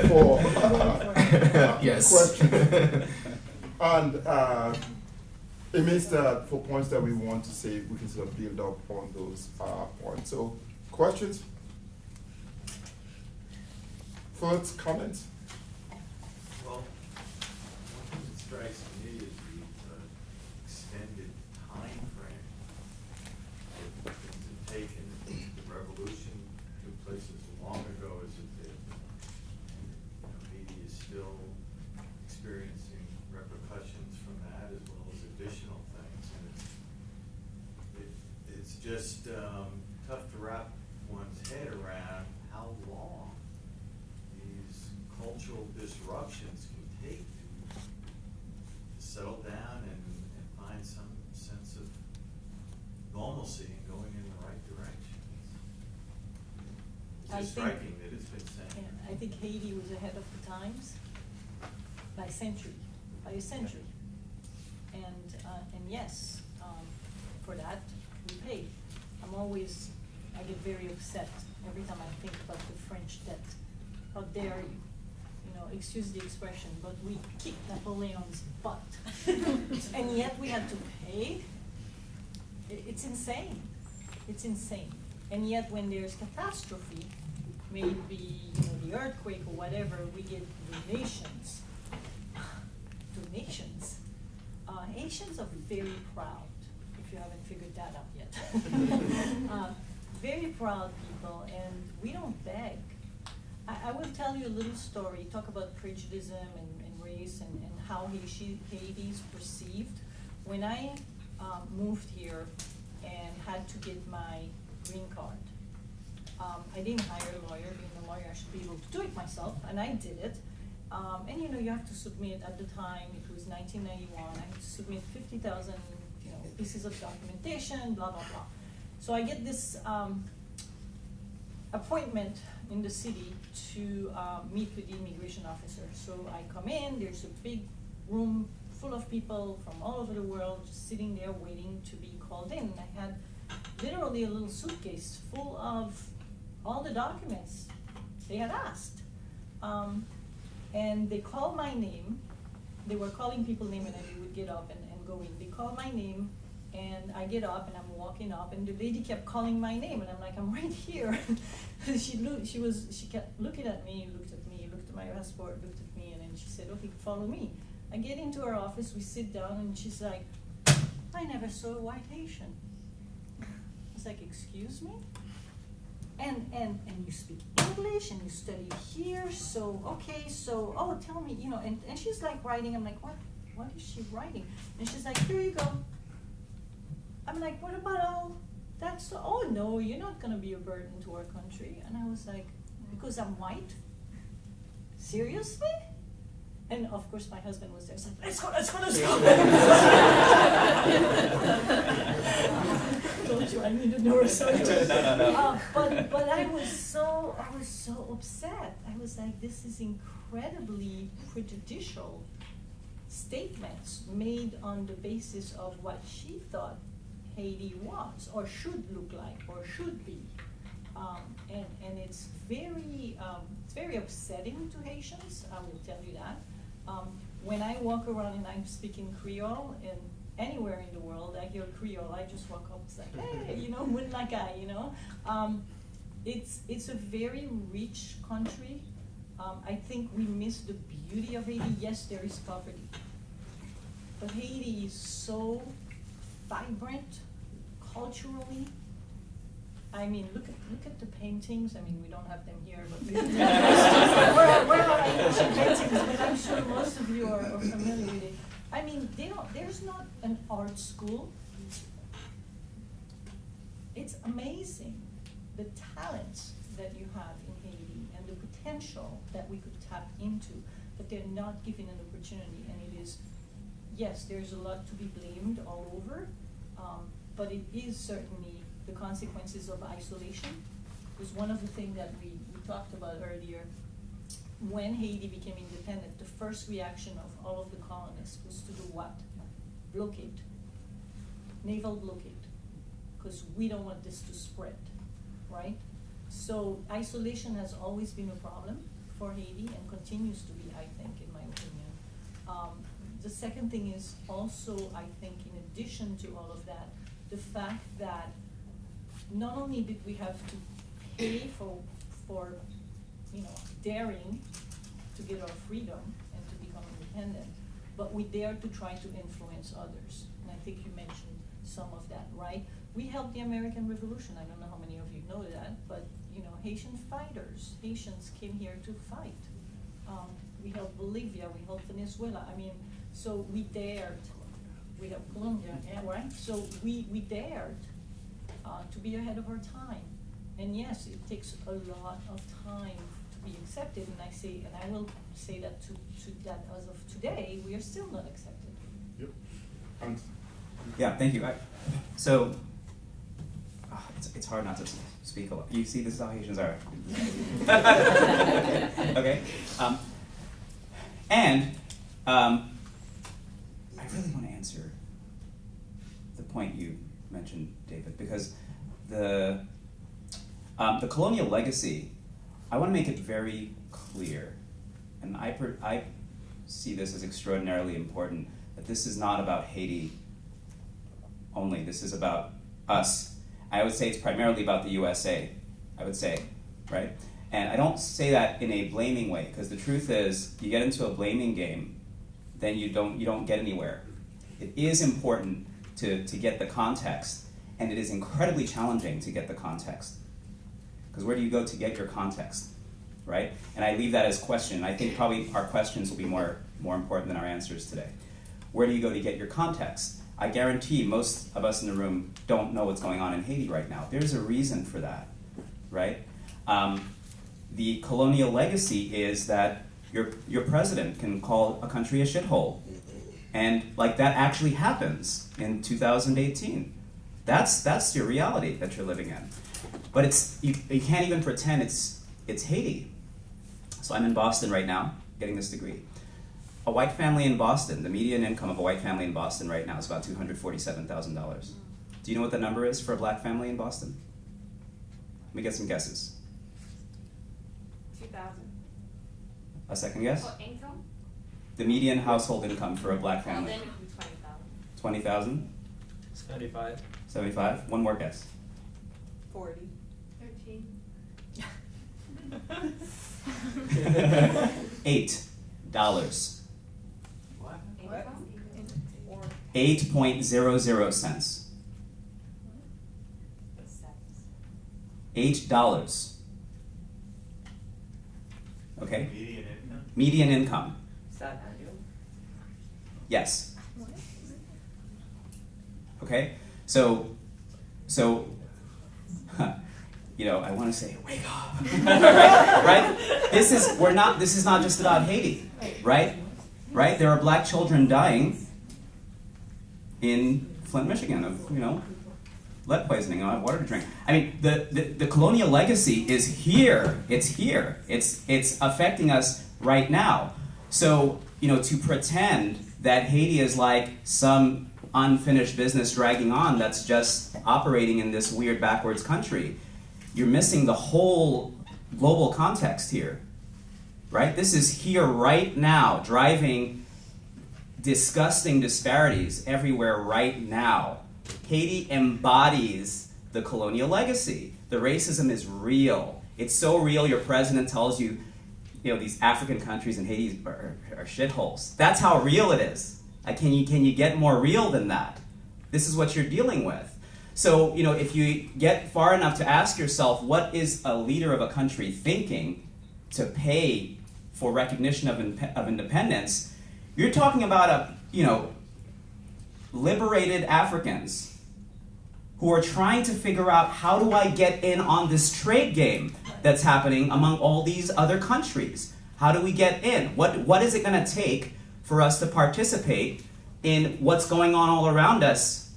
for Yes. questions. And it means that for points that we want to say, we can sort of build up on those points. So, questions? Thoughts, comments? Well, one thing that strikes me is the extended time frame that things have taken. The revolution took place as long ago as it did. And, Haiti is still experiencing repercussions from that as well as additional things. And it's just tough to wrap one's head around how long these cultural disruptions can take to settle down and find some sense of normalcy and going in the right direction. It's just striking that it's been saying. Yeah, I think Haiti was ahead of the times by a century. And yes, for that we pay. I get very upset every time I think about the French debt. How dare you? Excuse the expression, but we kicked Napoleon's butt. And yet we had to pay. It's insane. It's insane. And yet when there's catastrophe, maybe the earthquake or whatever, we get donations. Donations. Haitians are very proud, if you haven't figured that out yet. Very proud people, and we don't beg. I will tell you a little story, talk about prejudice and race and how Haiti's perceived. When I moved here and had to get my green card, I didn't hire a lawyer. Being a lawyer, I should be able to do it myself, and I did it. And you have to submit, at the time, it was 1991, I had to submit 50,000 pieces of documentation, blah, blah, blah. So I get this appointment in the city to meet with the immigration officer. So I come in, there's a big room full of people from all over the world just sitting there waiting to be called in. I had literally a little suitcase full of all the documents they had asked. And they called my name. They were calling people's name and I would get up and go in. They called my name and I get up and I'm walking up and the lady kept calling my name and I'm like, I'm right here. She kept looking at me, looked at my passport, looked at me, and then she said, okay, follow me. I get into her office, we sit down, and she's like, I never saw a white Haitian. I was like, excuse me? And you speak English and you study here, so okay, so tell me, and she's like writing. I'm like, what is she writing? And she's like, here you go. I'm like, what about all that stuff? Oh no, you're not gonna be a burden to our country. And I was like, because I'm white? Seriously? And of course my husband was there, so let's go. Told you I needed neurosurgery. No. But I was so upset. I was like, this is incredibly prejudicial statements made on the basis of what she thought Haiti was, or should look like, or should be. And it's very upsetting to Haitians, I will tell you that. When I walk around and I'm speaking Creole, and anywhere in the world I hear Creole, I just walk up and say, hey, wouldn't like I, It's a very rich country. I think we miss the beauty of Haiti. Yes, there is poverty, but Haiti is so vibrant culturally. I mean, look at the paintings. I mean, we don't have them here, but where are Haitian paintings? But I'm sure most of you are familiar with it. I mean, there's not an art school. It's amazing the talents that you have in Haiti and the potential that we could tap into, but they're not given an opportunity. And it is, yes, there's a lot to be blamed all over, but it is certainly the consequences of isolation. Was one of the things that we talked about earlier. When Haiti became independent, the first reaction of all of the colonists was to do what? Blockade, naval blockade, because we don't want this to spread, right? So isolation has always been a problem for Haiti and continues to be, I think, in my opinion. The second thing is also, I think, in addition to all of that, the fact that not only did we have to pay for daring to get our freedom and to become independent, but we dared to try to influence others. And I think you mentioned some of that, right? We helped the American Revolution. I don't know how many of you know that, but Haitian fighters, Haitians came here to fight. We helped Bolivia, we helped Venezuela. I mean, so we dared. We helped Colombia, yeah, right? So we dared to be ahead of our time. And yes, it takes a lot of time to be accepted. And I will say that to that as of today, we are still not accepted. Yep. Yeah, thank you. It's hard not to speak a lot. You see, this is how Haitians are. Okay. I really want to answer the point you mentioned, David, because the colonial legacy, I want to make it very clear, and I see this as extraordinarily important, that this is not about Haiti only. This is about us. I would say it's primarily about the USA, I would say, right? And I don't say that in a blaming way, because the truth is, you get into a blaming game, then you don't get anywhere. It is important to get the context, and it is incredibly challenging to get the context. Because where do you go to get your context, right? And I leave that as question. I think probably our questions will be more important than our answers today. Where do you go to get your context? I guarantee most of us in the room don't know what's going on in Haiti right now. There's a reason for that, right? The colonial legacy is that your president can call a country a shithole. And like that actually happens in 2018. That's your reality that you're living in. But you can't even pretend it's Haiti. So I'm in Boston right now, getting this degree. A white family in Boston, the median income of a white family in Boston right now is about $247,000. Do you know what the number is for a black family in Boston? Let me get some guesses. 2,000. A second guess? Oh, income? The median household income for a black Well, family. then it would be 20,000. 20,000? 75. 75? One more guess. 40. 13. $8. What? Income? Or 8.00 cents. $8. Okay? Median income? Median income. Is that annual? Yes. Okay? So, I want to say, wake up, right? This is not just about Haiti, right? Right? There are black children dying in Flint, Michigan of, lead poisoning, don't have water to drink. I mean, the colonial legacy is here. It's here. It's affecting us right now. So, to pretend that Haiti is like some unfinished business dragging on that's just operating in this weird backwards country, you're missing the whole global context here, right? This is here right now, driving disgusting disparities everywhere right now. Haiti embodies the colonial legacy. The racism is real. It's so real your president tells you, these African countries and Haiti are shitholes. That's how real it is. Can you get more real than that? This is what you're dealing with. So, if you get far enough to ask yourself, what is a leader of a country thinking to pay for recognition of independence, you're talking about liberated Africans who are trying to figure out, how do I get in on this trade game that's happening among all these other countries? How do we get in? What is it going to take for us to participate in what's going on all around us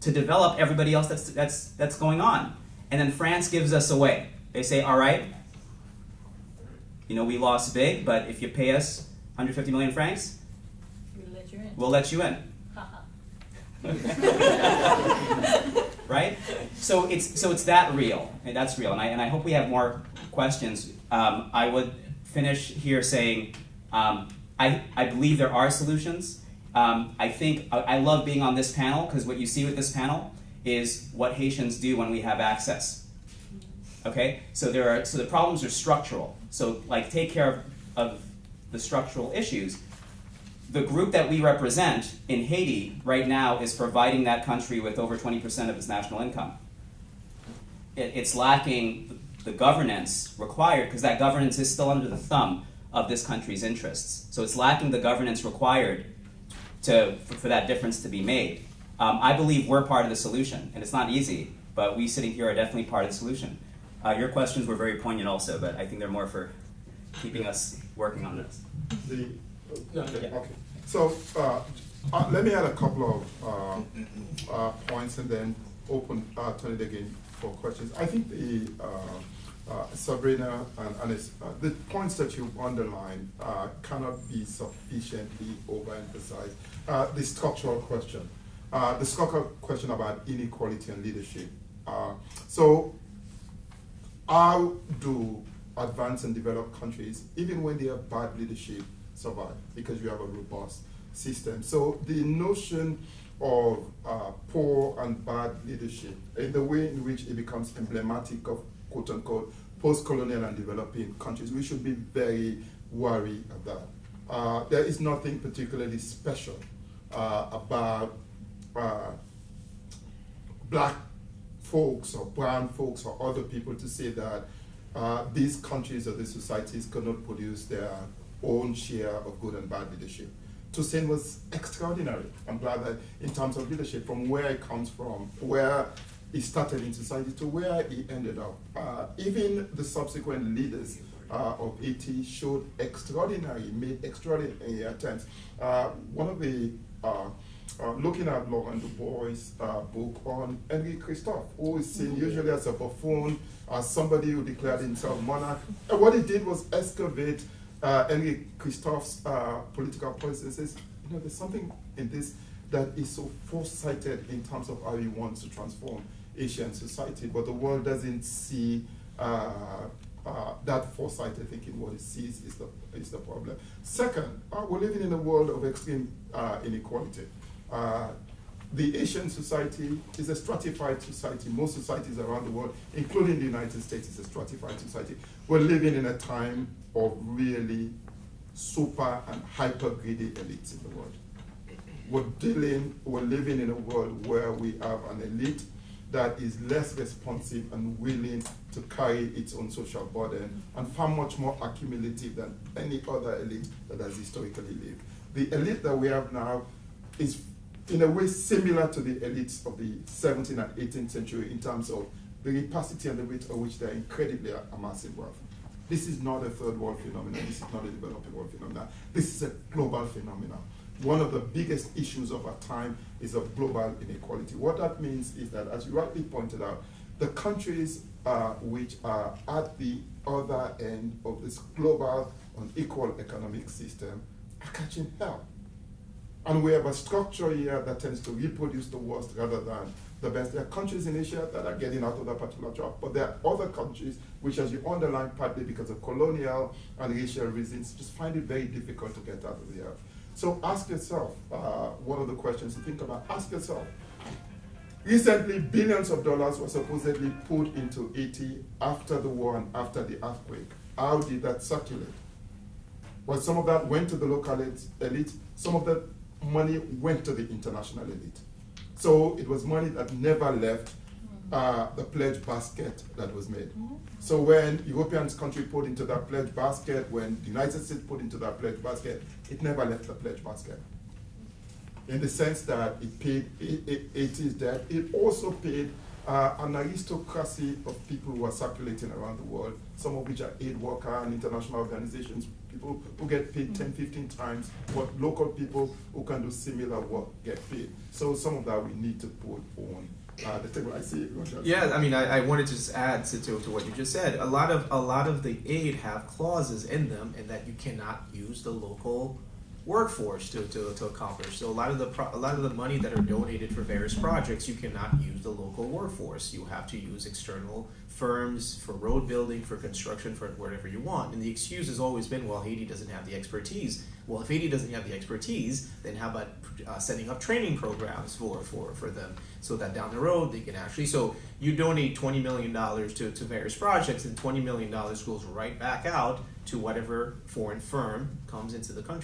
to develop everybody else that's going on? And then France gives us away. They say, all right, we lost big, but if you pay us 150 million francs, we'll let you in. Right? So it's that real, and that's real. And I hope we have more questions. I would finish here saying I believe there are solutions. I think I love being on this panel because what you see with this panel is what Haitians do when we have access. Okay, so the problems are structural. So like take care of the structural issues. The group that we represent in Haiti right now is providing that country with over 20% of its national income. It's lacking the governance required because that governance is still under the thumb of this country's interests. So it's lacking the governance required for that difference to be made. I believe we're part of the solution, and it's not easy, but we sitting here are definitely part of the solution. Your questions were very poignant also, but I think they're more for keeping us working on this. Okay. So let me add a couple of points and then turn it again for questions. I think Sabrina and Ernest, the points that you underlined cannot be sufficiently overemphasized. The structural question about inequality and leadership. So how do advanced and developed countries, even when they have bad leadership, survive? Because you have a robust system. So the notion of poor and bad leadership, in the way in which it becomes emblematic of quote-unquote post-colonial and developing countries, we should be very wary of that. There is nothing particularly special about black folks or brown folks or other people to say that these countries or these societies cannot produce their own share of good and bad leadership. Toussaint was extraordinary. I'm glad that in terms of leadership, from where it comes from, where he started in society to where he ended up. Even the subsequent leaders of Haiti made extraordinary attempts. One of the, looking at Laurent Dubois' book on Henri Christophe, who is seen usually as a buffoon, as somebody who declared himself monarch. And what he did was excavate Henri Christophe's political processes. You know, there's something in this that is so foresighted in terms of how he wants to transform Asian society, but the world doesn't see that foresighted thinking. What it sees is the problem. Second, we're living in a world of extreme inequality. The Asian society is a stratified society. Most societies around the world, including the United States, is a stratified society. We're living in a time of really super and hyper greedy elites in the world. We're living in a world where we have an elite that is less responsive and willing to carry its own social burden and far much more accumulative than any other elite that has historically lived. The elite that we have now is in a way similar to the elites of the 17th and 18th century in terms of the rapacity and the rate at which they're incredibly amassing wealth. This is not a third world phenomenon. This is not a developing world phenomenon. This is a global phenomenon. One of the biggest issues of our time is of global inequality. What that means is that, as you rightly pointed out, the countries which are at the other end of this global unequal economic system are catching hell. And we have a structure here that tends to reproduce the worst rather than the best. There are countries in Asia that are getting out of that particular trap, but there are other countries which, as you underline, partly because of colonial and racial reasons, just find it very difficult to get out of there. So ask yourself, one of the questions to think about, ask yourself, recently billions of dollars were supposedly put into Haiti after the war and after the earthquake. How did that circulate? Well, some of that went to the local elite, some of that money went to the international elite. So it was money that never left the pledge basket that was made. So when European countries put into that pledge basket, when the United States put into that pledge basket, it never left the pledge basket. In the sense that it paid Haiti's debt, it also paid an aristocracy of people who are circulating around the world, some of which are aid workers and international organizations, people who get paid 10, 15 times what local people who can do similar work get paid. So some of that we need to put on the table. I see. Yeah, I mean, I wanted to just add to what you just said. A lot of the aid have clauses in them, and that you cannot use the local workforce to accomplish. So a lot of the money that are donated for various projects, you cannot use the local workforce. You have to use external firms for road building, for construction, for whatever you want. And the excuse has always been, well, Haiti doesn't have the expertise. Well, if Haiti doesn't have the expertise, then how about setting up training programs for them, so that down the road they can actually, so you donate $20 million to various projects, and $20 million goes right back out to whatever foreign firm comes into the country.